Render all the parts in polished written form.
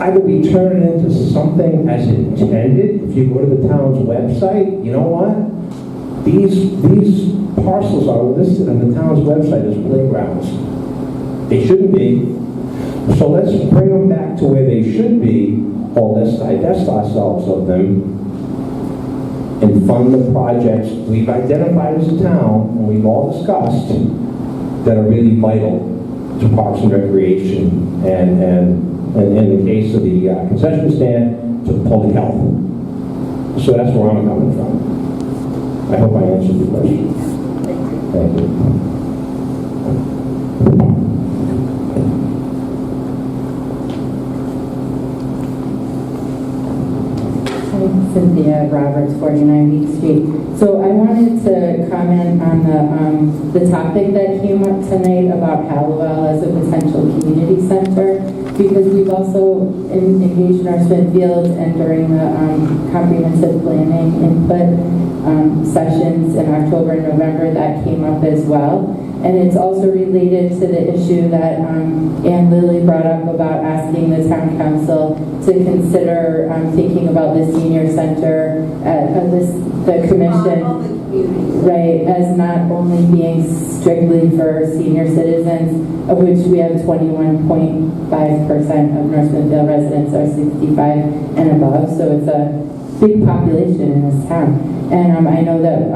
either we turn it into something as intended. If you go to the town's website, you know what? These parcels are listed on the town's website as playgrounds. They shouldn't be. So let's bring them back to where they should be, or let's divest ourselves of them and fund the projects we've identified as a town, and we've all discussed, that are really vital to Parks and Recreation, and in the case of the concession stand, to public health. So that's where I'm coming from. I hope I answered your question. Thank you. Cynthia Roberts, 49 Beach Street. So I wanted to comment on the topic that came up tonight about Hallowell as a potential community center, because we've also engaged in our Smithfield and during the comprehensive planning input sessions in October and November, that came up as well. And it's also related to the issue that Ann Lilly brought up about asking the town council to consider thinking about the senior center, the commission, right, as not only being strictly for senior citizens, of which we have 21.5% of North Smithfield residents are 65 and above, so it's a big population in this town. And I know that,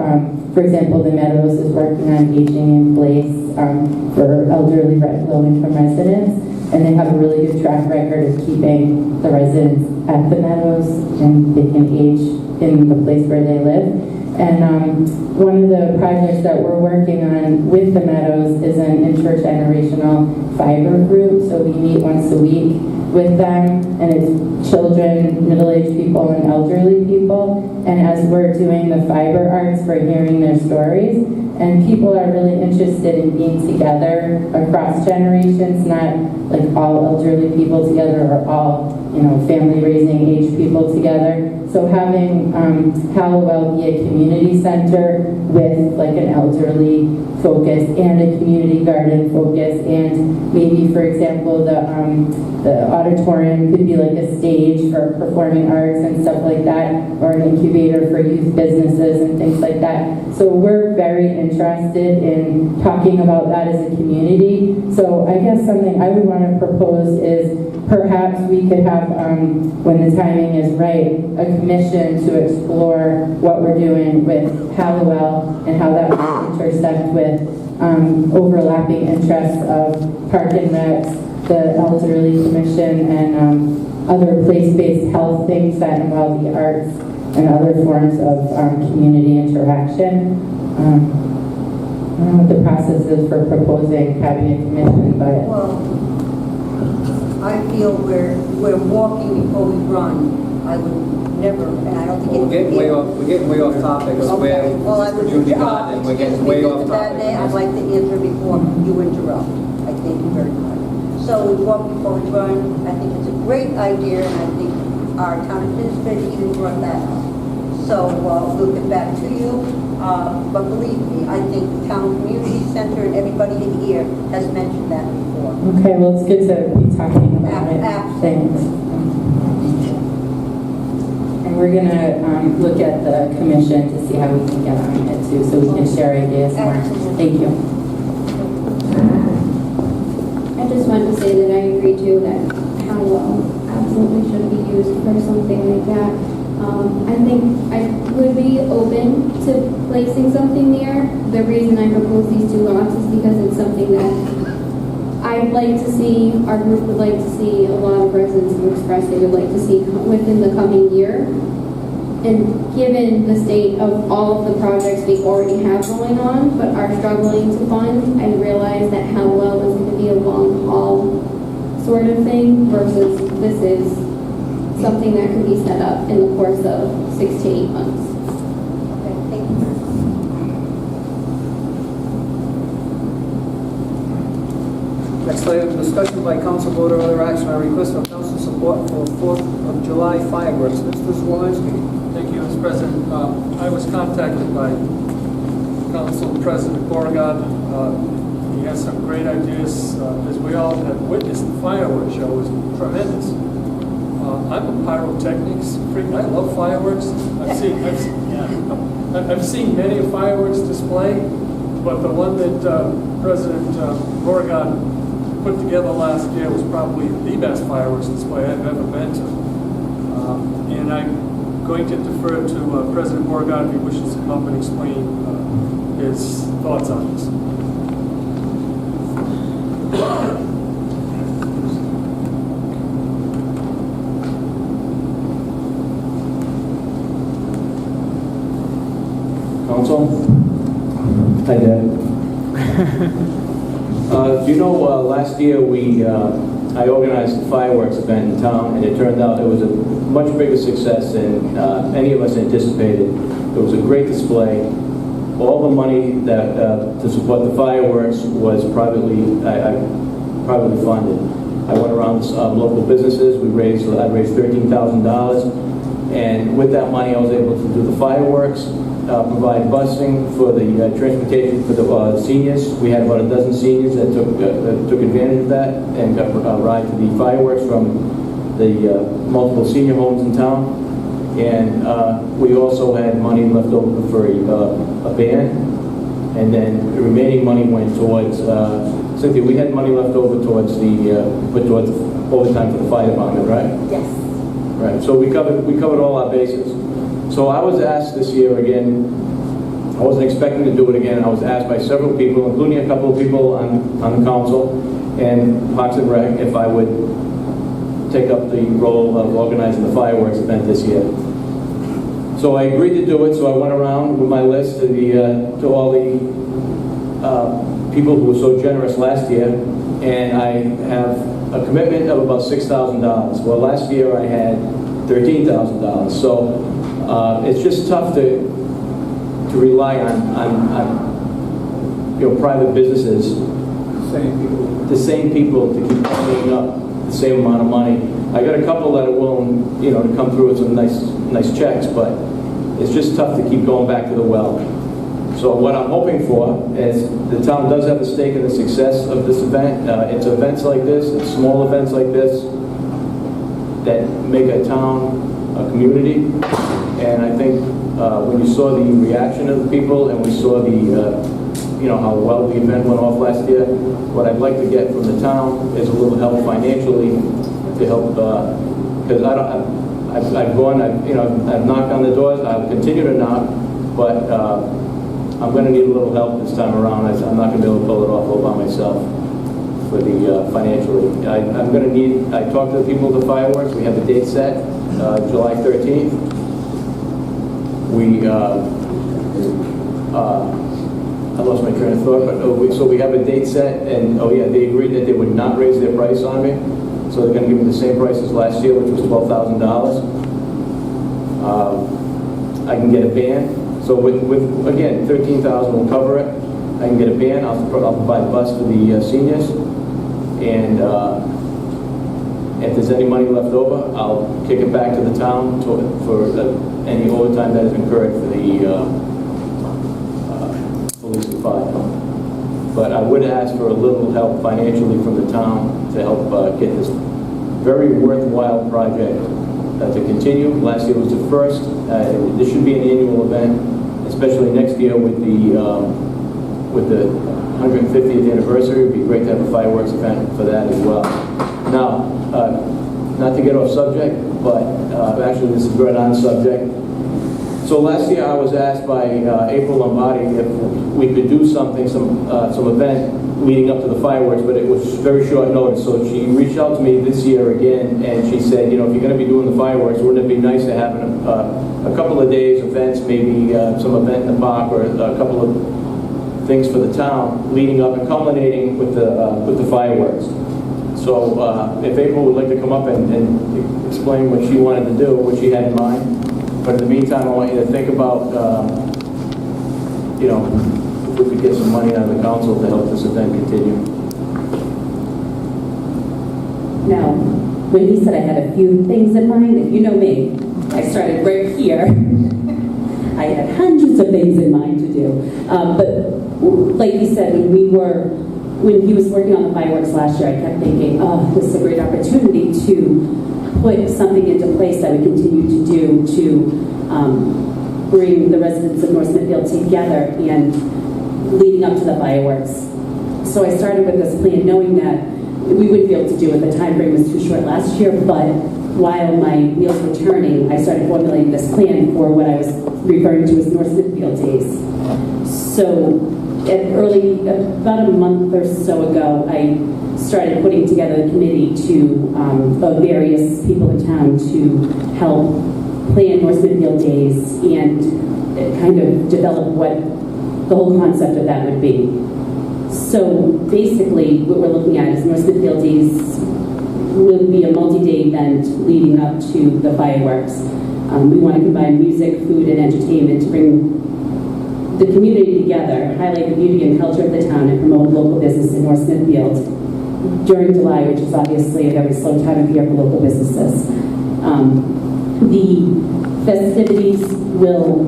for example, the Meadows is working on aging in place for elderly low-income residents, and they have a really good track record of keeping the residents at the Meadows, and they can age in the place where they live. And one of the projects that we're working on with the Meadows is an intergenerational fiber group, so we meet once a week with them, and it's children, middle-aged people, and elderly people. And as we're doing the fiber arts, we're hearing their stories, and people are really interested in being together across generations, not like all elderly people together or all, family raising age people together. So having Hallowell be a community center with like an elderly focus and a community garden focus, and maybe, for example, the auditorium could be like a stage for performing arts and stuff like that, or an incubator for youth businesses and things like that. So we're very interested in talking about that as a community. So I guess something I would want to propose is perhaps we could have, when the timing is right, a commission to explore what we're doing with Hallowell and how that would intersect with overlapping interests of Park and Recs, the Elderly Commission, and other place-based health things that involve the arts and other forms of community interaction. I don't know what the process is for proposing having a commission, but... Well, I feel we're walking before we run. I would never, and I don't think we're getting way off topic. Okay. Well, I would we're getting way off topic. I'd like to answer before you interrupt. I thank you very much. So we walk before we run. I think it's a great idea, and I think our town administrator even brought that up. So we'll get back to you. But believe me, I think the town community center and everybody in here has mentioned that before. Okay, well, it's good to be talking about it. Thanks. And we're going to look at the commission to see how we can get on it too, so we can share ideas more. Thank you. I just wanted to say that I agree too that Hallowell absolutely should be used for something like that. I think I would be open to placing something there. The reason I propose these two lots is because it's something that I'd like to see, our group would like to see, a lot of residents have expressed they would like to see within the coming year. And given the state of all of the projects we already have going on, but are struggling to fund, I realize that Hallowell is going to be a long haul sort of thing versus this is something that could be set up in the course of 6 to 8 months. Okay, thank you. Next item, discussion by council vote or other action on request for council support for 4th of July fireworks. Mr. Zwolenski. Thank you, Mr. President. I was contacted by Council President Beauregard. He has some great ideas. As we all have witnessed, the fireworks show was tremendous. I'm a pyrotechnics freak. I love fireworks. I've seen many a fireworks display, but the one that President Beauregard put together last year was probably the best fireworks display I've ever been to. And I'm going to defer to President Beauregard if he wishes to come up and explain his thoughts on this. Council? Hi, Dad. Last year I organized a fireworks event in town, and it turned out it was a much bigger success than any of us anticipated. It was a great display. All the money that to support the fireworks was privately funded. I went around local businesses. I raised $13,000, and with that money, I was able to do the fireworks. Provide busing for the transportation for the seniors. We had about a dozen seniors that took advantage of that and got a ride to the fireworks from the multiple senior homes in town. And we also had money left over for a band, and then the remaining money went towards Cynthia. We had money left over towards towards overtime for the fire department, right? Yes. Right. So we covered all our bases. So I was asked this year again, I wasn't expecting to do it again, I was asked by several people, including a couple of people on the council and Parks and Rec, if I would take up the role of organizing the fireworks event this year. So I agreed to do it, so I went around with my list to all the people who were so generous last year, and I have a commitment of about $6,000. Well, last year I had $13,000. So it's just tough to rely on private businesses, the same people to keep paying up the same amount of money. I got a couple that are willing, to come through with some nice checks, but it's just tough to keep going back to the well. So what I'm hoping for is the town does have a stake in the success of this event. It's events like this, it's small events like this that make a town a community. And I think when you saw the reaction of the people and we saw how well the event went off last year, what I'd like to get from the town is a little help financially to help, because I've knocked on the doors, I'll continue to knock, but I'm going to need a little help this time around. I'm not going to be able to pull it off all by myself for the financially. I'm going to need, I talked to the people at the fireworks, we have the date set, July 13th. I lost my train of thought, but so we have a date set, and they agreed that they would not raise their price on me, so they're going to give me the same price as last year, which was $12,000. I can get a band, so with again $13,000 will cover it. I can get a band. I'll provide a bus for the seniors, and if there's any money left over, I'll kick it back to the town for any overtime that is incurred for the police and fire. But I would ask for a little help financially from the town to help get this very worthwhile project to continue. Last year was the first. This should be an annual event, especially next year with the 150th anniversary. It would be great to have a fireworks event for that as well. Now, not to get off subject, but actually this is right on subject. So last year I was asked by April Lombardi if we could do some event leading up to the fireworks, but it was very short notice. So she reached out to me this year again, and she said, if you're going to be doing the fireworks, wouldn't it be nice to have a couple of days events, maybe some event in the park or a couple of things for the town leading up and culminating with the fireworks. So if April would like to come up and explain what she wanted to do, what she had in mind. But in the meantime, I want you to think about, if we could get some money out of the council to help this event continue. Now, when he said I had a few things in mind, and you know me, I started right here. I had hundreds of things in mind to do. But like you said, when he was working on the fireworks last year, I kept thinking, oh, this is a great opportunity to put something into place that we continue to do to bring the residents of North Smithfield together and leading up to the fireworks. So I started with this plan knowing that we wouldn't be able to do it. The time frame was too short last year, but while my wheels were turning, I started formulating this plan for what I was referring to as North Smithfield Days. So about a month or so ago, I started putting together a committee of various people in town to help plan North Smithfield Days and kind of develop what the whole concept of that would be. So basically, what we're looking at is North Smithfield Days will be a multi-day event leading up to the fireworks. We want to combine music, food, and entertainment to bring the community together, highlight the beauty and culture of the town, and promote local business in North Smithfield during July, which is obviously a very slow time of year for local businesses. The festivities will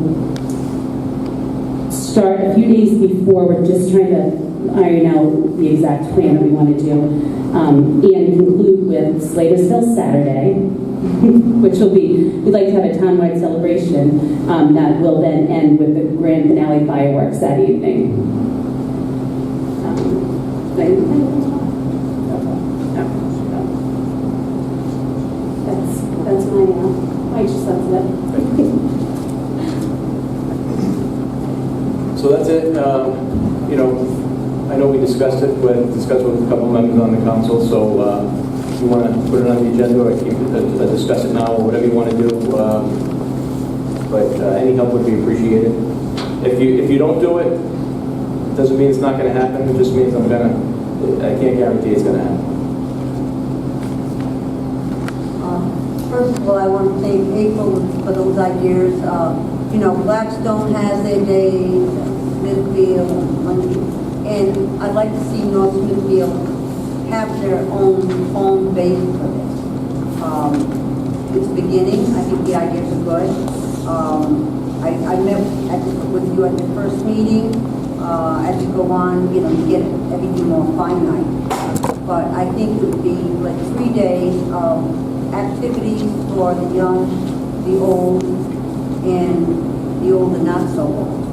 start a few days before. We're just trying to iron out the exact plan that we want to do, and conclude with Slatersville Saturday, which will be, we'd like to have a townwide celebration that will then end with the grand finale fireworks that evening. That's my just that's it. So that's it. I know we discussed with a couple members on the council, so if you want to put it on the agenda or discuss it now or whatever you want to do, but any help would be appreciated. If you don't do it, doesn't mean it's not going to happen. It just means I can't guarantee it's going to happen. First of all, I want to thank April for those ideas. Blackstone has their days, Smithfield, and I'd like to see North Smithfield have their own home base for this. It's beginning. I think the ideas are good. I met with you at the first meeting. As you go on, you get everything more finite. But I think it would be like 3 days of activities for the young, the old, and the old and not so old.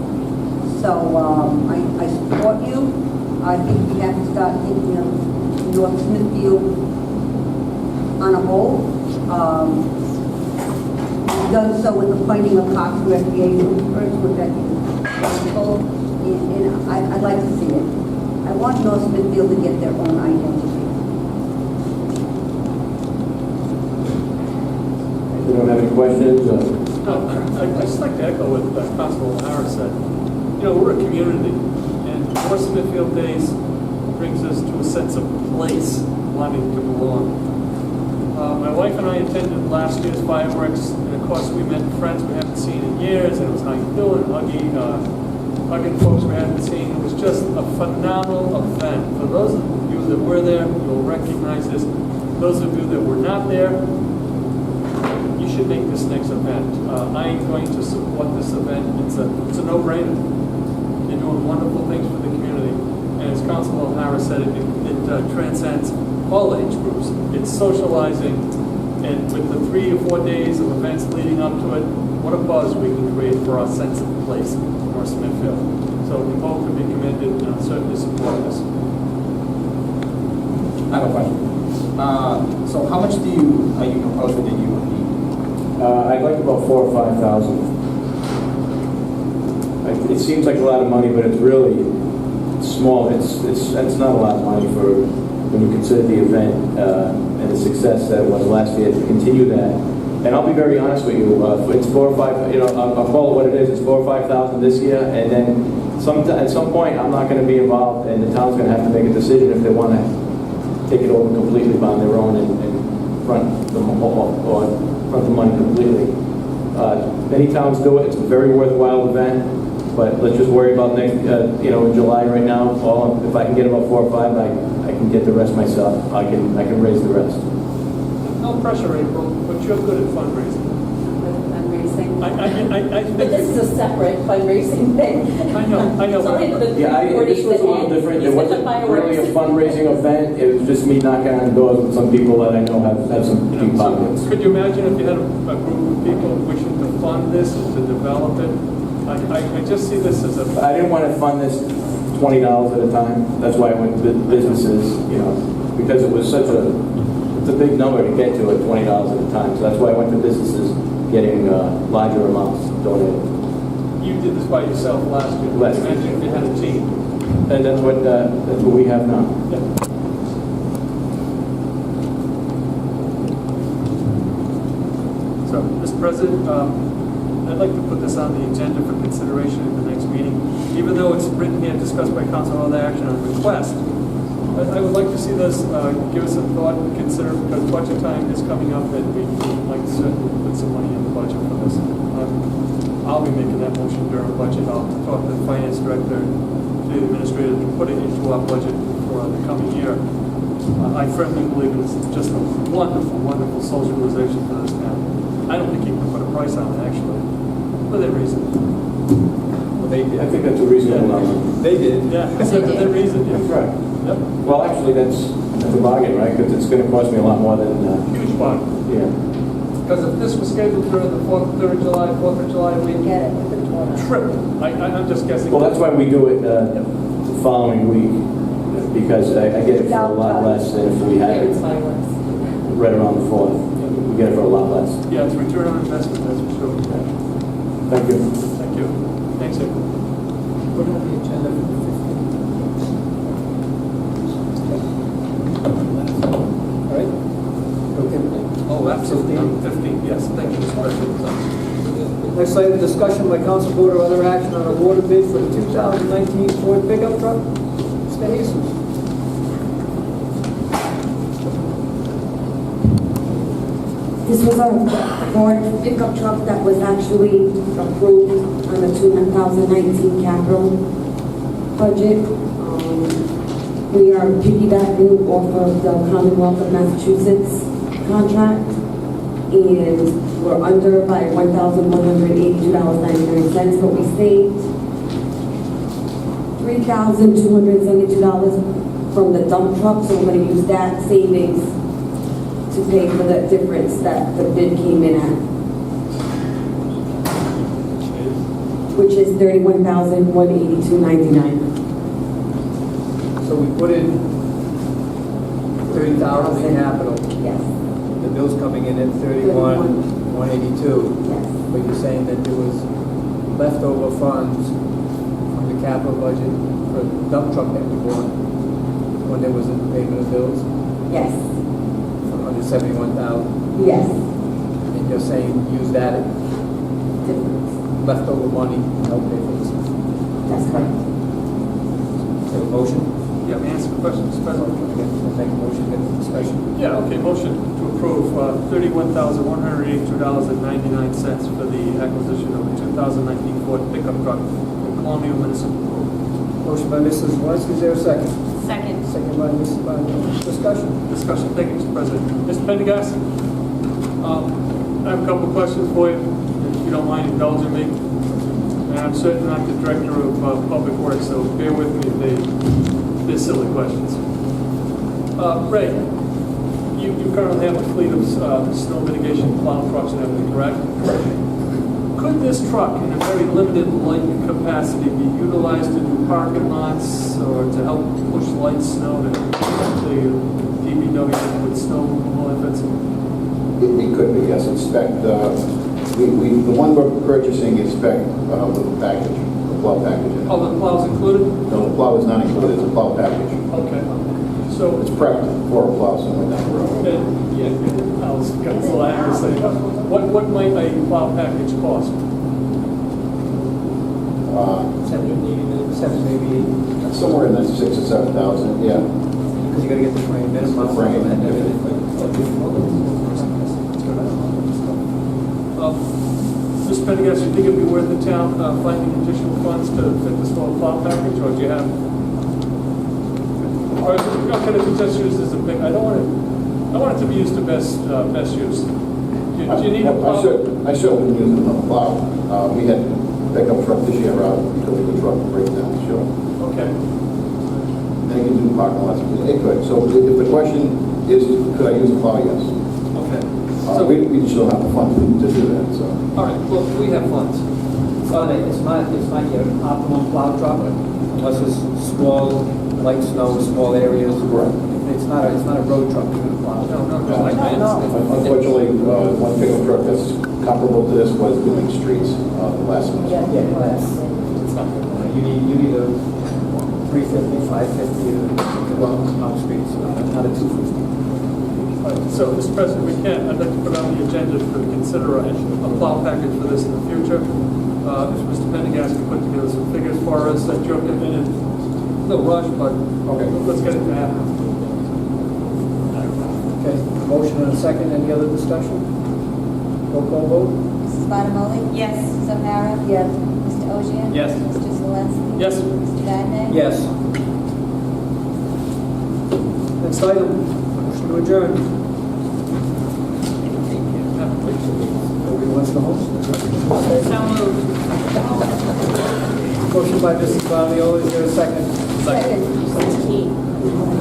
So I support you. I think we have to start thinking of North Smithfield on a whole. We've done so with the appointing of Parks and Recreation first, which I think is wonderful, and I'd like to see it. I want North Smithfield to get their own identity. If you don't have any questions, No, I'd just like to echo what Constable Harris said. We're a community, and North Smithfield Days brings us to a sense of place, wanting to belong. My wife and I attended last year's fireworks, and of course we met friends we haven't seen in years, and it was how you doing, hugging folks we haven't seen. It was just a phenomenal event. For those of you that were there, you'll recognize this. Those of you that were not there, you should make this next event. I am going to support this event. It's a no-brainer. You're doing wonderful things for the community. And as Councilor Harris said, it transcends all age groups. It's socializing, and with the 3 or 4 days of events leading up to it, what a buzz we can create for our sense of place in North Smithfield. So you both can be commended, and I'll certainly support this. I have a question. So how much are you proposing that you would need? I'd like about 4,000 or 5,000. It seems like a lot of money, but it's really small. It's not a lot of money for when you consider the event and the success that it was last year. To continue that, and I'll be very honest with you, it's 4 or 5. I'll call it what it is. It's 4,000 or 5,000 this year, and then at some point, I'm not going to be involved, and the town's going to have to make a decision if they want to take it over completely on their own and front the money completely. Many towns do it. It's a very worthwhile event, but let's just worry about next, in July right now. If I can get about 4 or 5, I can get the rest myself. I can raise the rest. No pressure, April, but you're good at fundraising. with fundraising. I But this is a separate fundraising thing. I know, It's only the Yeah, this was a little different. It wasn't really a fundraising event. It was just me knocking on doors with some people that I know have some you deep know, pockets. so could you imagine if you had a group of people wishing to fund this and to develop it? I just see this as a, I didn't want to fund this $20 at a time. That's why I went to businesses, you know, because it was it's a big number to get to at $20 at a time. So that's why I went to businesses getting larger amounts donated. you did this by yourself last year. Last year. Imagine if you had a team. And that's what we have now. Yeah. So, Mr. President, I'd like to put this on the agenda for consideration at the next meeting. Even though it's written here, discussed by council, other action on request, I would like to see this, give us some thought and consider, because budget time is coming up, and we'd like to certainly put some money in the budget for this. I'll be making that motion during budget. I'll talk to the finance director, to the administrator, to put it into our budget for the coming year. I firmly believe it's just a wonderful, wonderful socialization for this town. I don't think you can put a price on it, actually, for that reason. Well, they did. I think that's a reasonable number. They did. Yeah, for that reason, That's yeah. right. Yep, Well, actually, that's a bargain, right? Because it's going to cost me a lot more than, huge part. yeah. Because if this was scheduled during the 3rd of July week, Get it with the 20. triple. I'm just guessing. Well, that's why we do it the following week, because I get it for a lot less than if we had it It's fireworks. right around the 4th. We get it for a lot less. Yeah, it's return on investment, that's for sure. Thank you. Thank you. Thanks, Ed. Put it on the agenda for the 15th. All right? Okay. Oh, absolutely. 15, yes, thank you, Mr. President. Next item, discussion by council board or other action on award of bid for the 2019 Ford pickup truck. Mr. Jesus. This was a Ford pickup truck that was actually approved on the 2019 capital budget. We are piggybacking off of the Commonwealth of Massachusetts contract, and we're under by $1,182.99, but we saved $3,272 from the dump truck, so we're going to use that savings to pay for the difference that the bid came in at, which is $31,182.99. So we put in 30,000 in capital. Yes, The bill's coming in at 31,182. yes, But you're saying that there was leftover funds from the capital budget for the dump truck that we bought when there was a payment of bills yes, for $171,000. yes. And you're saying use that Difference. leftover money to help pay for this. That's correct. Have a motion? Yeah, may I answer the question, Mr. President? We'll make a motion, get the discussion. Yeah, okay, motion to approve $31,182.99 for the acquisition of a 2019 Ford pickup truck from Colonial Municipal Group. Motion by Mrs. Zwolenski, is there a second? Second. Second by Mrs. Barnes. Discussion. Discussion, thank you, Mr. President. Mr. Pendergast, I have a couple of questions for you, if you don't mind indulging me. And I'm certainly not the Director of Public Works, so bear with me if they're silly questions. Ray, you currently have a fleet of snow mitigation plow trucks and everything, correct? Correct. Could this truck, in a very limited light capacity, be utilized to do parking lots or to help push light snow to the DPW with snow removal efforts? It could be, yes, it's spec, the one we're purchasing is spec with the package, the plow package. in it. Oh, the plow's included? No, the plow is not included, it's a plow package. Okay. So, It's prepped for a plow somewhere down the road. yeah, I was got a little angry saying, what might a plow package cost? 7, maybe 8. Somewhere in the 6,000 or 7,000, yeah. Because you gotta get the frame minimum. Frame and everything. Mr. Pendergast, you think it'd be worth the town finding additional funds to fit this whole plow package, or do you have? Or can it be just used as a big? I want it to be used to best use. Do you need a plow? I certainly use it on a plow. We had pickup truck this year out because of the truck breakdown, sure. Okay. And you can do parking lots, it could. So if the question is, could I use a plow, yes. Okay. We just don't have the funds to do that, so. All right, well, we have funds. It's not your optimum plow truck, unless it's small, light snow, small areas. Correct. It's not a road truck you're gonna plow. No, like that. Unfortunately, one pickup truck that's comparable to this was doing streets the last semester. It's not good. You need a 350, 550 to run on streets, not a 250. So, Mr. President, I'd like to put on the agenda to consider a plow package for this in the future. If Mr. Pendergast can put together some figures for us, that Joe came in and no rush, but Okay. let's get it to happen. Okay, motion and a second. Any other discussion? Roll call vote? Mrs. Bottomoli? Yes. Mrs. O'Hara? Yes. Mr. Ogier? Yes. Mr. Zwolenski? Yes. Mr. Vadeney? Yes. Next item, motion to adjourn. Nobody wants to host? Motion by Mrs. Bottomoli, is there a second? Second.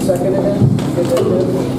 Second again?